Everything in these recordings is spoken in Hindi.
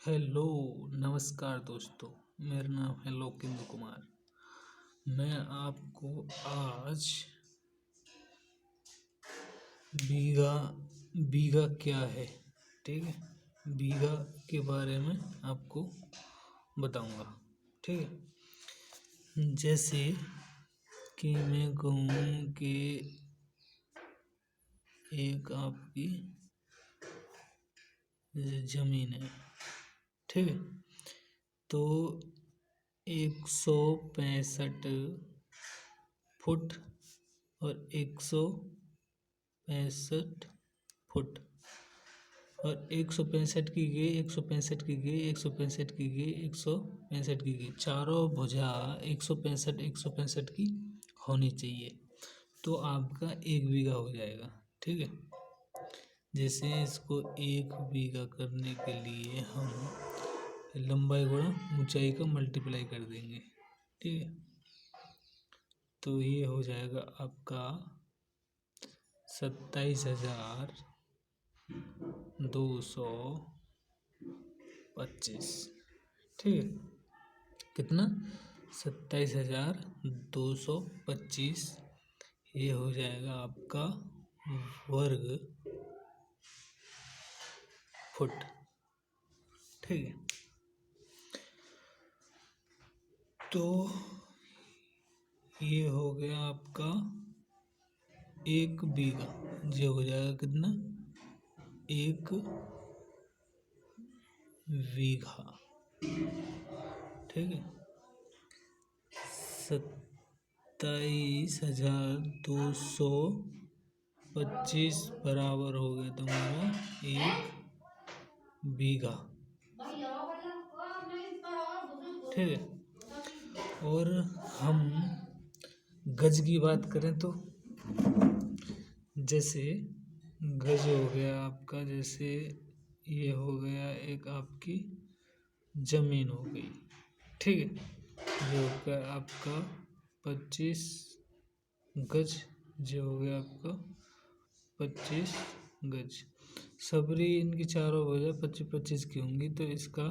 हेलो, नमस्कार दोस्तों। मेरा नाम है लोकेंद्र कुमार। मैं आपको आज बीघा बीघा क्या है, ठीक है, बीघा के बारे में आपको बताऊंगा। ठीक है, जैसे कि मैं कहूँ कि एक आपकी जमीन है, ठीक है, तो 165 फुट और 165 फुट और 165 की गे 165 की गे 165 की गे 165 की गे चारों भुजा 165 की होनी चाहिए, तो आपका 1 बीघा हो जाएगा। ठीक है, जैसे इसको 1 बीघा करने के लिए हम लंबाई गुणा ऊंचाई का मल्टीप्लाई कर देंगे। ठीक है, तो ये हो जाएगा आपका 27,225। ठीक है, कितना? 27,225। ये हो जाएगा आपका वर्ग फुट। ठीक है, तो ये हो गया आपका 1 बीघा। ये हो जाएगा कितना? 1 बीघा। ठीक है, 27,225 बराबर हो गया तुम्हारा 1 बीघा। ठीक है, और हम गज की बात करें तो जैसे गज हो गया आपका, जैसे ये हो गया एक आपकी जमीन हो गई। ठीक है, ये हो गया आपका 25 गज। ये हो गया आपका 25 गज। सबरी इनकी चारों वजह 25-25 की होंगी, तो इसका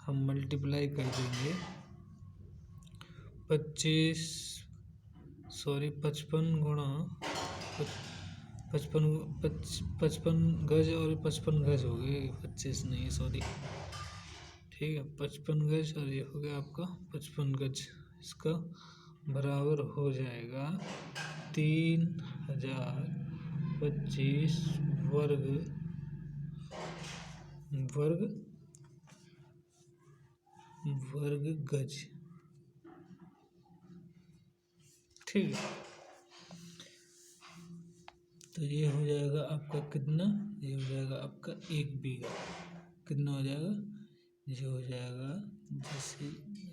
हम मल्टीप्लाई कर देंगे 55 गुणा 55 गज और 55 गज हो गए, 25 नहीं, सॉरी। ठीक है, 55 गज और ये हो गया आपका 55 गज। इसका बराबर हो जाएगा 3025 वर्ग वर्ग वर्ग गज। ठीक है, तो ये हो जाएगा आपका कितना? ये हो जाएगा आपका 1 बीघा। कितना हो जाएगा? ये हो जाएगा, जैसे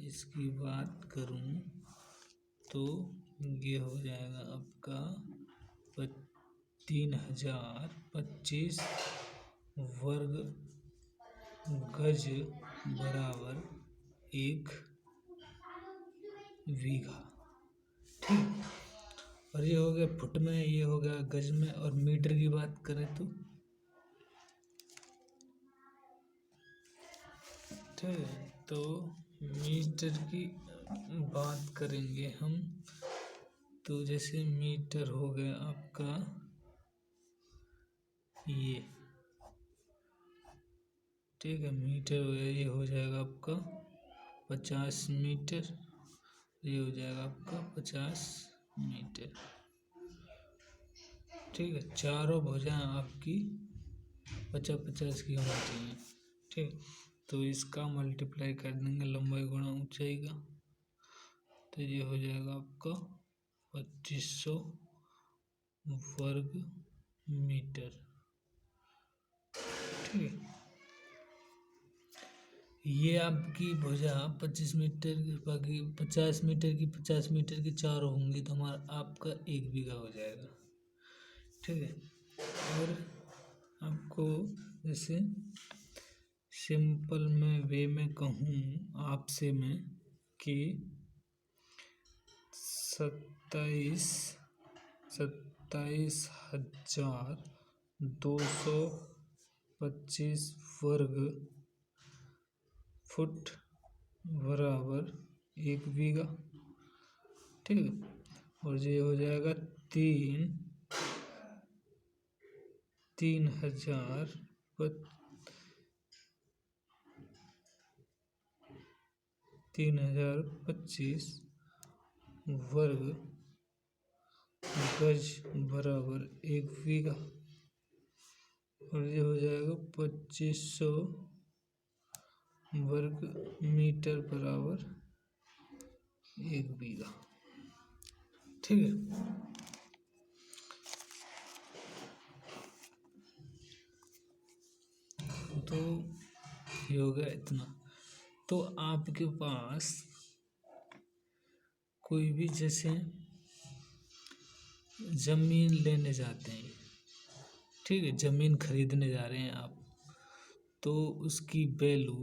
इसकी बात करूं तो ये हो जाएगा आपका 3025 वर्ग गज बराबर 1 बीघा। ठीक, और ये हो गया फुट में, ये हो गया गज में। और मीटर की बात करें तो ठीक है, तो मीटर की बात करेंगे हम, तो जैसे मीटर हो गया आपका ये। ठीक है, मीटर हो गया, ये हो जाएगा आपका 50 मीटर। ये हो जाएगा आपका 50 मीटर। ठीक है, चारों भुजाएं आपकी 50-50 की होनी चाहिए। ठीक, तो इसका मल्टीप्लाई कर देंगे लंबाई गुणा ऊंचाई का, तो ये हो जाएगा आपका 2500 वर्ग मीटर। ठीक है, ये आपकी भुजा 25 मीटर की, बाकी 50 मीटर की 50 मीटर की चारों होंगी, तो हमारा आपका 1 बीघा हो जाएगा। ठीक है, और आपको जैसे सिंपल में वे में कहूँ आपसे मैं कि 27,225 वर्ग फुट बराबर 1 बीघा। ठीक है, और ये हो जाएगा 3025 वर्ग गज बराबर 1 बीघा, और ये हो जाएगा 2500 वर्ग मीटर बराबर 1 बीघा। ठीक है, तो ये हो गया इतना। तो आपके पास कोई भी जैसे जमीन लेने जाते हैं, ठीक है, जमीन खरीदने जा रहे हैं आप, तो उसकी वैल्यू,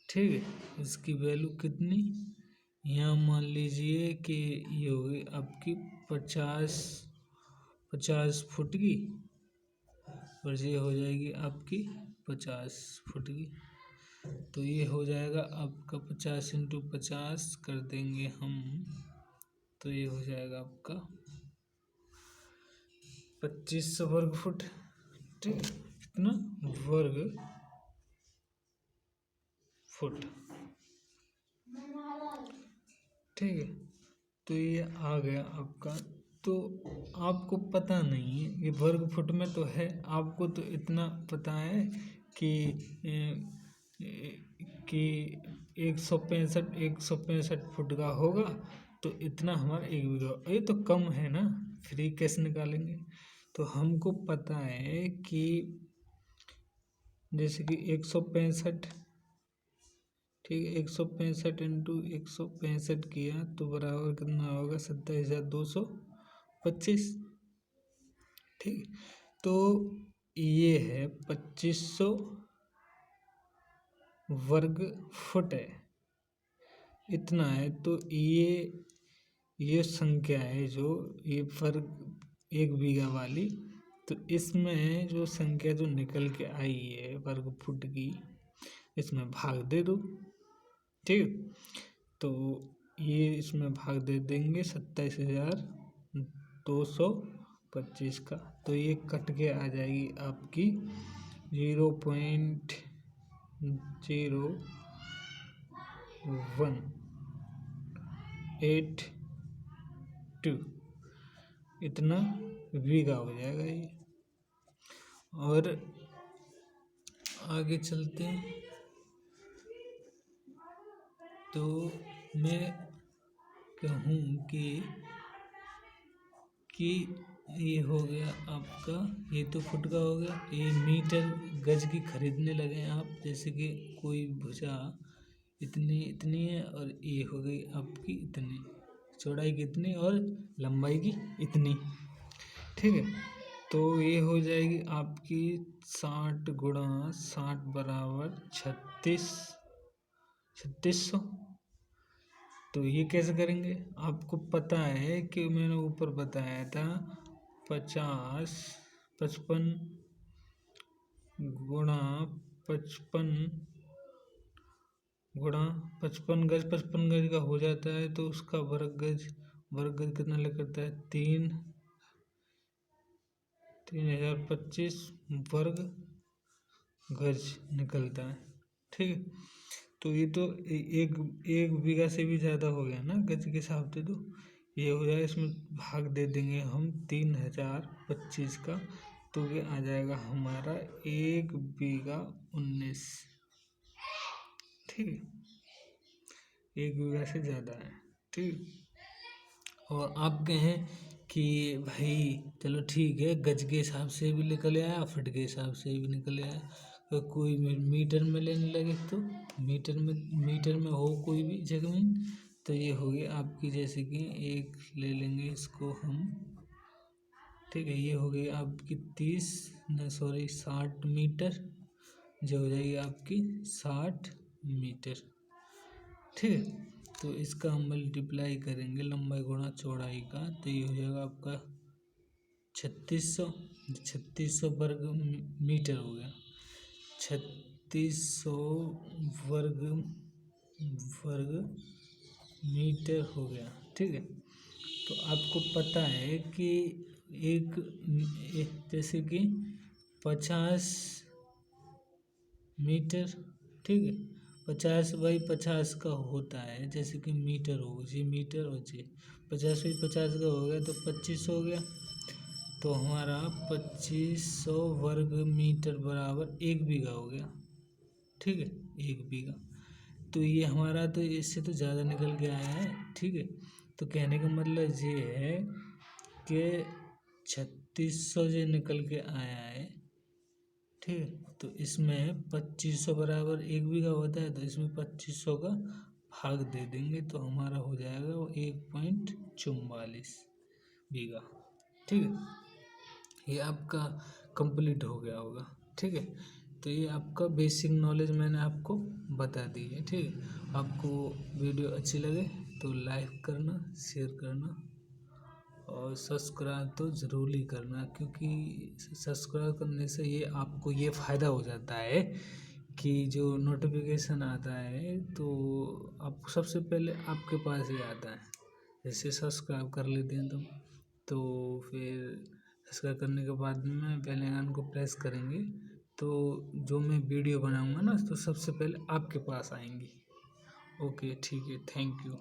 ठीक है, उसकी वैल्यू कितनी, यहाँ मान लीजिए कि ये हो गई आपकी 50 फुट की, और ये हो जाएगी आपकी 50 फुट की। तो ये हो जाएगा आपका 50 × 50 कर देंगे हम, तो ये हो जाएगा आपका 2500 वर्ग फुट। ठीक, कितना वर्ग फुट। ठीक है, तो ये आ गया आपका। तो आपको पता नहीं है, ये वर्ग फुट में तो है, आपको तो इतना पता है कि कि 165 फुट का होगा, तो इतना हमारा 1 बीघा। ये तो कम है ना, फिर कैसे निकालेंगे। तो हमको पता है कि जैसे कि 165, ठीक है, 165 × 165 किया तो बराबर कितना होगा, 27,225। ठीक, तो ये है 2500 वर्ग फुट है, इतना है। तो ये संख्या है जो ये वर्ग 1 बीघा वाली, तो इसमें जो संख्या जो निकल के आई है वर्ग फुट की, इसमें भाग दे दो। ठीक, तो ये इसमें भाग दे देंगे 27,225 का, तो ये कट के आ जाएगी आपकी 0.0182, इतना बीघा हो जाएगा ये। और आगे चलते हैं, तो मैं कहूँ कि ये हो गया आपका, ये तो फुट का हो गया। ये मीटर गज की खरीदने लगे हैं आप, जैसे कि कोई भुजा इतनी है, और ये हो गई आपकी इतनी चौड़ाई की इतनी, और लंबाई की इतनी। ठीक है, तो ये हो जाएगी आपकी 60 × 60 बराबर 3600। तो ये कैसे करेंगे, आपको पता है कि मैंने ऊपर बताया था 55 × 55 गज, 55 गज का हो जाता है, तो उसका वर्ग गज कितना निकलता है, 3025 वर्ग गज निकलता है। ठीक है, तो ये तो एक बीघा से भी ज़्यादा हो गया ना गज के हिसाब से। तो ये हो जाएगा, इसमें भाग दे देंगे हम 3025 का, तो ये आ जाएगा हमारा 1 बीघा 19। ठीक है, 1 बीघा से ज़्यादा है। ठीक, और आप कहें कि भाई चलो ठीक है, गज के हिसाब से भी निकल आया, फुट के हिसाब से भी निकल आया, तो कोई मीटर में लेने लगे, तो मीटर में हो कोई भी जमीन, तो ये हो गई आपकी, जैसे कि एक ले लेंगे इसको हम। ठीक है, ये हो गई आपकी 60 मीटर, जो हो जाएगी आपकी 60 मीटर। ठीक है, तो इसका हम मल्टीप्लाई करेंगे लंबाई गुणा चौड़ाई का, तो ये हो जाएगा आपका 3600 वर्ग मीटर हो गया। 3600 वर्ग मीटर हो गया। ठीक है, तो आपको पता है कि जैसे कि 50 मीटर, ठीक है, 50 बाई 50 का होता है, जैसे कि मीटर हो, ये मीटर और ये 50 बाई 50 का हो गया तो 25 हो गया। तो हमारा 2500 वर्ग मीटर बराबर 1 बीघा हो गया। ठीक है, 1 बीघा। तो ये हमारा तो इससे तो ज़्यादा निकल के आया है। ठीक है, तो कहने का मतलब ये है कि 3600 जो निकल के आया है। ठीक है, तो इसमें 2500 बराबर 1 बीघा होता है, तो इसमें 2500 का भाग दे देंगे तो हमारा हो जाएगा वो 1.44 बीघा। ठीक है, ये आपका कंप्लीट हो गया होगा। ठीक है, तो ये आपका बेसिक नॉलेज मैंने आपको बता दी है। ठीक है, आपको वीडियो अच्छी लगे तो लाइक करना, शेयर करना और सब्सक्राइब तो ज़रूर ही करना, क्योंकि सब्सक्राइब करने से ये आपको ये फ़ायदा हो जाता है कि जो नोटिफिकेशन आता है तो आप सबसे पहले आपके पास ही आता है। जैसे सब्सक्राइब कर लेते हैं तो फिर सब्सक्राइब करने के बाद में बेल आइकन को प्रेस करेंगे तो जो मैं वीडियो बनाऊंगा ना तो सबसे पहले आपके पास आएंगी। ओके, ठीक है, थैंक यू।